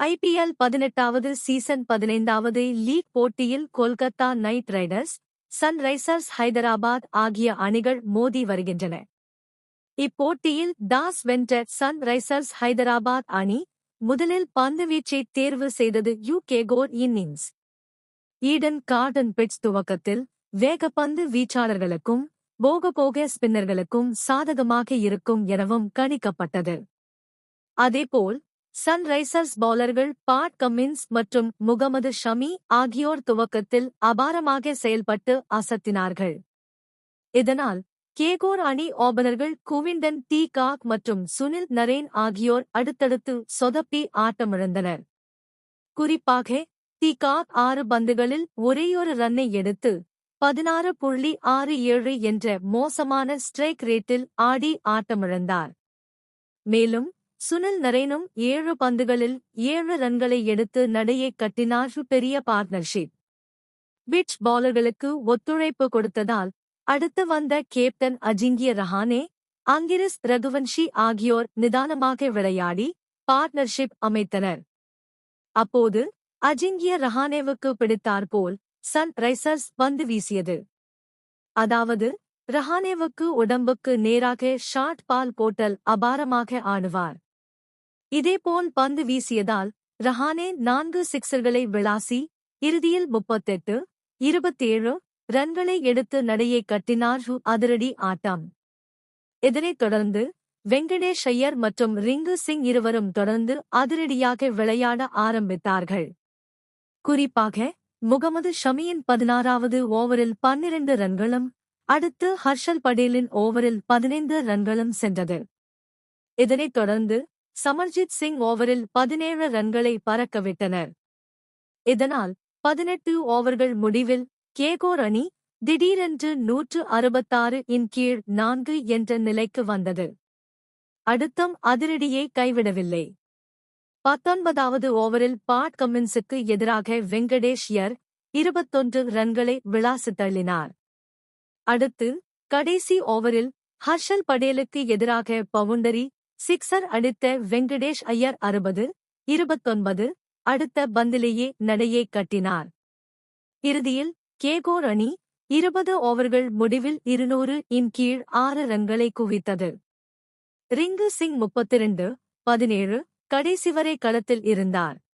IPL 18வது season 15வது league போட்டியில் Kolkata night Riders, Sunrisers Hyderabad ஆகிய அணிகள் மோதி வருகின்றன. இப்போட்டியில் டாஸ் வென்ற சன்ரைசர்ஸ் ஹைதராபாத் அணி முதலில் பந்துவீச்சை தேர்வு செய்தது. கேகோர் இன்னிங்ஸ் ஈடன் கார்டன் பிட்ச் துவக்கத்தில் வேகப்பந்து வீச்சாளர்களுக்கும் போக ஸ்பின்னர்களுக்கும் சாதகமாக இருக்கும் எனவும் கணிக்கப்பட்டது. அதேபோல் சன்ரைசர்ஸ் பவுலர்கள் பாட் கம்மின்ஸ் மற்றும் முகமது ஷமி ஆகியோர் துவக்கத்தில் அபாரமாக செயல்பட்டு அசத்தினார்கள். இதனால் கேகோர் அணி ஓபனர்கள் குவிண்டன் டி காக் மற்றும் சுனில் நரேன் ஆகியோர் அடுத்தடுத்து சொதப்பி ஆட்டமிழந்தனர். குறிப்பாக டி காக் 6 பந்துகளில் ஒரேயொரு ரன்னை எடுத்து 16.67 என்ற மோசமான ஸ்ட்ரைக் ரேட்டில் ஆடி ஆட்டமிழந்தார். மேலும் சுனில் நரேனும் 7 பந்துகளில் 7 ரன்களை எடுத்து நடையை கட்டினார். பெரிய பார்ட்னர்ஷிப் பிட்ச் பவுலர்களுக்கு ஒத்துழைப்பு கொடுத்ததால் அடுத்து வந்த கேப்டன் அஜிங்கிய ரஹானே, அங்கிரிஸ் ரகுவன்ஷி ஆகியோர் நிதானமாக விளையாடி பார்ட்னர்ஷிப் அமைத்தனர். அப்போது அஜிங்கிய ரஹானேவுக்கு பிடித்தாற்போல் சன் ரைசர்ஸ் பந்து வீசியது. அதாவது ரஹானேவுக்கு உடம்புக்கு நேராக ஷார்ட் பால் போட்டல் அபாரமாக ஆடுவார். இதேபோல் பந்து வீசியதால் ரஹானே 4 சிக்ஸர்களை விளாசி இறுதியில் 38-27 ரன்களை எடுத்து நடையை கட்டினார். அதிரடி ஆட்டம். இதனைத் தொடர்ந்து வெங்கடேஷ் ஐயர் மற்றும் ரிங்கு சிங் இருவரும் தொடர்ந்து அதிரடியாக விளையாட ஆரம்பித்தார்கள். குறிப்பாக முகமது ஷமியின் 16வது ஓவரில் 12 ரன்களும் அடுத்து ஹர்ஷல் படேலின் ஓவரில் 15 ரன்களும் சென்றது. இதனைத் தொடர்ந்து சமர்ஜித் சிங் ஓவரில் 17 ரன்களை பறக்கவிட்டனர். இதனால் 18 ஓவர்கள் முடிவில் கேகோர் அணி திடீரென்று 166 இன் கீழ் 4 என்ற நிலைக்கு வந்தது. அடுத்தும் அதிரடியை கைவிடவில்லை. 19வது ஓவரில் பாட் கம்மின்ஸுக்கு எதிராக வெங்கடேஷ் ஐயர் 21 ரன்களை விளாசி தள்ளினார். அடுத்து கடைசி ஓவரில் ஹர்ஷல் படேலுக்கு எதிராக பவுண்டரி சிக்ஸர் அடித்த வெங்கடேஷ் ஐயர் 60-29 அடுத்த பந்திலேயே நடையை கட்டினார். இறுதியில் கேகோர் அணி 20 ஓவர்கள் முடிவில் 200 இன் கீழ் 6 ரன்களை குவித்தது. ரிங்கு சிங் 32-17 கடைசி வரை களத்தில் இருந்தார்.